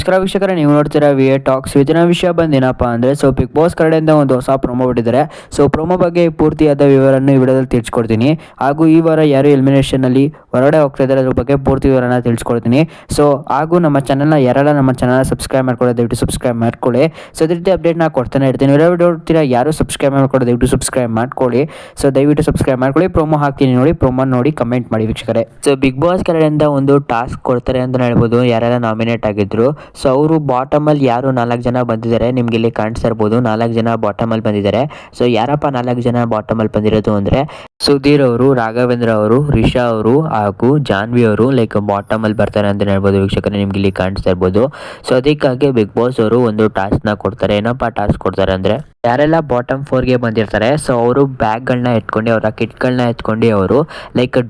ನಮಸ್ಕಾರ ವೀಕ್ಷಕರೇ, ನೀವು ನೋಡ್ತೀರಾ ವಿ.ಎ ಟಾಕ್ಸ್. ಇವತ್ತಿನ ವಿಷಯ ಬಂದೇನಪ್ಪ ಅಂದರೆ ಬಿಗ್ ಬಾಸ್ ಕಡೆಯಿಂದ ಒಂದು ಹೊಸ ಪ್ರೊಮೋ ಬಿಟ್ಟಿದ್ದಾರೆ. ಪ್ರೊಮೋ ಬಗ್ಗೆ ಪೂರ್ತಿಯಾದ ವಿವರವನ್ನು ಈ ವಿಡಿಯೋದಲ್ಲಿ ತಿಳಿಸ್ಕೊಡ್ತೀನಿ. ಹಾಗೂ ಈ ವಾರ ಯಾರು ಎಲಿಮಿನೇಷನಲ್ಲಿ ಹೊರಗಡೆ ಹೋಗ್ತಾ ಇದ್ದಾರೆ ಅದ್ರ ಬಗ್ಗೆ ಪೂರ್ತಿ ವಿವರನ ತಿಳಿಸ್ಕೊಡ್ತೀನಿ. ಹಾಗೂ ನಮ್ಮ ಚಾನಲ್ನ ಯಾರೆಲ್ಲ ನಮ್ಮ ಚಾನಲ್ ಸಬ್ಸ್ಕ್ರೈಬ್ ಮಾಡ್ಕೊಳ್ಳಿ, ದಯವಿಟ್ಟು ಸಬ್ಸ್ಕ್ರೈಬ್ ಮಾಡ್ಕೊಳ್ಳಿ. ಅದೇ ರೀತಿ ಅಪ್ಡೇಟ್ನ ಕೊಡ್ತಾನೆ ಇರ್ತೀನಿ. ವಿಡಿಯೋ ನೋಡ್ತೀರಾ, ಯಾರು ಸಬ್ಸ್ಕ್ರೈಬ್ ಮಾಡ್ಕೊಳ್ಳಿ, ದಯವಿಟ್ಟು ಸಬ್ಸ್ಕ್ರೈಬ್ ಮಾಡ್ಕೊಳ್ಳಿ. ದಯವಿಟ್ಟು ಸಬ್ಸ್ಕ್ರೈಬ್ ಮಾಡ್ಕೊಳ್ಳಿ. ಪ್ರೊಮೋ ಹಾಕ್ತೀನಿ ನೋಡಿ, ಪ್ರೊಮೋ ನೋಡಿ ಕಮೆಂಟ್ ಮಾಡಿ ವೀಕ್ಷಕರೇ. ಬಿಗ್ ಬಾಸ್ ಕಡೆಯಿಂದ ಒಂದು ಟಾಸ್ಕ್ ಕೊಡ್ತಾರೆ ಅಂತ ಹೇಳ್ಬೋದು. ಯಾರೆಲ್ಲ ನಾಮಿನೇಟ್ ಆಗಿದ್ರು, ಅವರು ಬಾಟಮ್ ಅಲ್ಲಿ ಯಾರು 4 ಜನ ಬಂದಿದ್ದಾರೆ, ನಿಮ್ಗೆ ಇಲ್ಲಿ ಕಾಣಿಸ್ತಾ ಇರ್ಬೋದು. 4 ಜನ ಬಾಟಮ್ ಅಲ್ಲಿ ಬಂದಿದ್ದಾರೆ. ಯಾರಪ್ಪ 4 ಜನ ಬಾಟಮ್ ಅಲ್ಲಿ ಬಂದಿರೋದು ಅಂದ್ರೆ ಸುಧೀರ್ ಅವರು, ರಾಘವೇಂದ್ರ ಅವರು, ರಿಷಾ ಅವರು ಹಾಗೂ ಜಾನ್ವಿ ಅವರು ಬಾಟಮ್ ಅಲ್ಲಿ ಬರ್ತಾರೆ ಅಂತ ಹೇಳ್ಬೋದು ವೀಕ್ಷಕರೇ. ನಿಮ್ಗೆ ಇಲ್ಲಿ ಕಾಣಿಸ್ತಾ ಇರ್ಬೋದು. ಅದಕ್ಕಾಗಿ ಬಿಗ್ ಬಾಸ್ ಅವರು ಒಂದು ಟಾಸ್ಕ್ ನ ಕೊಡ್ತಾರೆ. ಏನಪ್ಪಾ ಟಾಸ್ಕ್ ಕೊಡ್ತಾರೆ ಅಂದ್ರೆ, ಯಾರೆಲ್ಲ ಬಾಟಮ್ 4ಗೆ ಬಂದಿರ್ತಾರೆ ಅವರು ಬ್ಯಾಗ್ಗಳನ್ನ ಎತ್ಕೊಂಡು, ಅವರ ಕಿಟ್ಗಳನ್ನ ಎತ್ಕೊಂಡು ಅವರು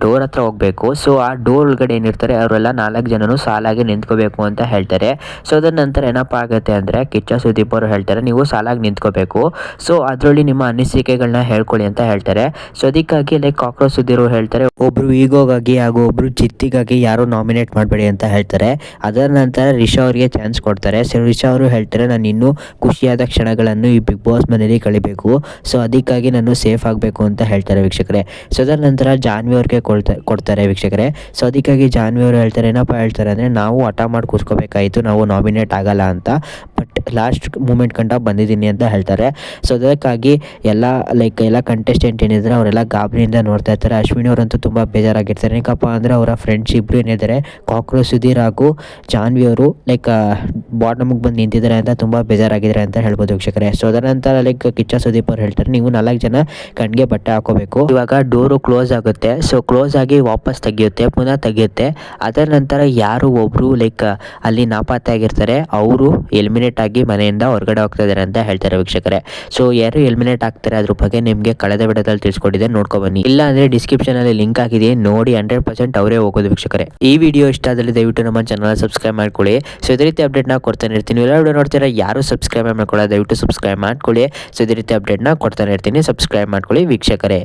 ಡೋರ್ ಹತ್ರ ಹೋಗ್ಬೇಕು. ಆ ಡೋರ್ ಒಳಗಡೆ ಏನಿರ್ತಾರೆ ಅವರೆಲ್ಲ 4 ಜನನು ಸಾಲಾಗಿ ನಿಂತ್ಕೋಬೇಕು ಅಂತ ಹೇಳ್ತಾರೆ. ಅದರ ನಂತರ ಏನಪ್ಪಾ ಆಗುತ್ತೆ ಅಂದ್ರೆ, ಕಿಚ್ಚ ಸುದೀಪ್ ಅವರು ಹೇಳ್ತಾರೆ ನೀವು ಸಾಲಾಗಿ ನಿಂತ್ಕೋಬೇಕು. ಅದರಲ್ಲಿ ನಿಮ್ಮ ಅನಿಸಿಕೆಗಳನ್ನ ಹೇಳ್ಕೊಳ್ಳಿ ಅಂತ ಹೇಳ್ತಾರೆ. ಅದಕ್ಕಾಗಿ ಕಾಕ್ರೋಚ್ ಸುದೀರ್ ಹೇಳ್ತಾರೆ, ಒಬ್ರು ಈಗೋಗಾಗಿ ಹಾಗೂ ಒಬ್ರು ಜಿತ್ತಿಗಾಗಿ ಯಾರು ನಾಮಿನೇಟ್ ಮಾಡಬೇಡಿ ಅಂತ ಹೇಳ್ತಾರೆ. ಅದರ ನಂತರ ರಿಷಾ ಅವರಿಗೆ ಚಾನ್ಸ್ ಕೊಡ್ತಾರೆ. ರಿಷಾ ಅವರು ಹೇಳ್ತಾರೆ, ನಾನು ಇನ್ನೂ ಖುಷಿಯಾದ ಕ್ಷಣಗಳನ್ನು ಈ ಬಿಗ್ ಬಾಸ್ ಮನೆಯಲ್ಲಿ ಕಳಿಬೇಕು. ಅದಕ್ಕಾಗಿ ನಾನು ಸೇಫ್ ಆಗಬೇಕು ಅಂತ ಹೇಳ್ತಾರೆ ವೀಕ್ಷಕರೇ. ಅದರ ನಂತರ ಜಾನ್ವಿ ಅವ್ರಿಗೆ ಕೊಡ್ತಾರೆ ವೀಕ್ಷಕರೇ. ಅದಕ್ಕಾಗಿ ಜಾನ್ವಿ ಅವರು ಹೇಳ್ತಾರೆ, ಏನಪ್ಪ ಹೇಳ್ತಾರೆ ಅಂದರೆ, ನಾವು ಹಠ ಮಾಡಿ ಕೂತ್ಕೋಬೇಕಾಯಿತು, ನಾವು ನಾಮಿನೇಟ್ ಆಗಲ್ಲ ಅಂತ, ಬಟ್ ಲಾಸ್ಟ್ ಮೂಮೆಂಟ್ ಕಂಡ ಬಂದಿದ್ದೀನಿ ಅಂತ ಹೇಳ್ತಾರೆ. ಅದಕ್ಕಾಗಿ ಎಲ್ಲ ಕಂಟೆಸ್ಟೆಂಟ್ ಏನಿದ್ದಾರೆ ಅವರೆಲ್ಲ ಗಾಬರಿಯಿಂದ ನೋಡ್ತಾ ಇರ್ತಾರೆ. ಅಶ್ವಿನಿ ಅವರಂತೂ ತುಂಬ ಬೇಜಾರಾಗಿರ್ತಾರೆ. ಏನಕ್ಕಪ್ಪ ಅಂದರೆ ಅವರ ಫ್ರೆಂಡ್ಸ್ ಇಬ್ಬರು ಏನಿದ್ದಾರೆ, ಕಾಕ್ರೋಚ್ ಸುಧೀರ್ ಹಾಗೂ ಜಾನ್ವಿ ಅವರು ಬಾಟಮ್ಗೆ ಬಂದು ನಿಂತಿದ್ದಾರೆ ಅಂತ ತುಂಬ ಬೇಜಾರಾಗಿದ್ದಾರೆ ಅಂತ ಹೇಳ್ಬೋದು ವೀಕ್ಷಕರೇ. ಅದರ ನಂತರ ಕಿಚ್ಚ ಸುದೀಪ್ ಅವ್ರು ಹೇಳ್ತಾರೆ, ನೀವು 4 ಜನ ಕಣ್ಣಿಗೆ ಬಟ್ಟೆ ಹಾಕೋಬೇಕು. ಇವಾಗ ಡೋರು ಕ್ಲೋಸ್ ಆಗುತ್ತೆ. ಕ್ಲೋಸ್ ಆಗಿ ವಾಪಸ್ ತೆಗೆಯುತ್ತೆ, ಪುನಃ ತೆಗೆಯುತ್ತೆ. ಅದರ ನಂತರ ಯಾರು ಒಬ್ರು ಅಲ್ಲಿ ನಾಪತ್ತೆ ಆಗಿರ್ತಾರೆ ಅವರು ಎಲಿಮಿನೇಟ್ ಆಗಿ ಮನೆಯಿಂದ ಹೊರಗಡೆ ಹೋಗ್ತಾ ಇದ್ದಾರೆ ಅಂತ ಹೇಳ್ತಾರೆ ವೀಕ್ಷಕರೇ. ಯಾರು ಎಲಿಮಿನೇಟ್ ಆಗ್ತಾರೆ ಅದ್ರ ಬಗ್ಗೆ ನಿಮಗೆ ಕಳೆದ ವಿಡಿಯೋದಲ್ಲಿ ತಿಳಿಸ್ಕೊಟ್ಟಿದೆ, ನೋಡ್ಕೊಬನ್ನಿ. ಇಲ್ಲ ಅಂದ್ರೆ ಡಿಸ್ಕ್ರಿಪ್ಷನ್ ಅಲ್ಲಿ ಲಿಂಕ್ ಆಗಿದೆ, ನೋಡಿ. 100% ಅವರೇ ಹೋಗೋದು ವೀಕ್ಷಕರೇ. ಈ ವಿಡಿಯೋ ಇಷ್ಟ ಆದಲ್ಲಿ ದಯವಿಟ್ಟು ನಮ್ಮ ಚಾನಲ್ ಸಬ್ಸ್ಕ್ರೈಬ್ ಮಾಡ್ಕೊಳ್ಳಿ. ಇದೇ ರೀತಿ ಅಪ್ಡೇಟ್ ನ ಕೊಡ್ತಾನೆ ಇರ್ತೀನಿ. ಎಲ್ಲ ವಿಡಿಯೋ ನೋಡ್ತೀರಾ, ಯಾರು ಸಬ್ಸ್ಕ್ರೈಬ್ ಮಾಡ್ಕೊಳ್ಳಿ, ದಯವಿಟ್ಟು ಸಬ್ಸ್ಕ್ರೈಬ್ ಮಾಡ್ಕೊಳ್ಳಿ. ಇದೇ ರೀತಿ ಅಪ್ಡೇಟ್ ನ ಕೊಡ್ತಾನೆ ಇರ್ತೀನಿ, ಸಬ್ಸ್ಕ್ರೈಬ್ ಮಾಡ್ಕೊಳ್ಳಿ ವೀಕ್ಷಕರೇ.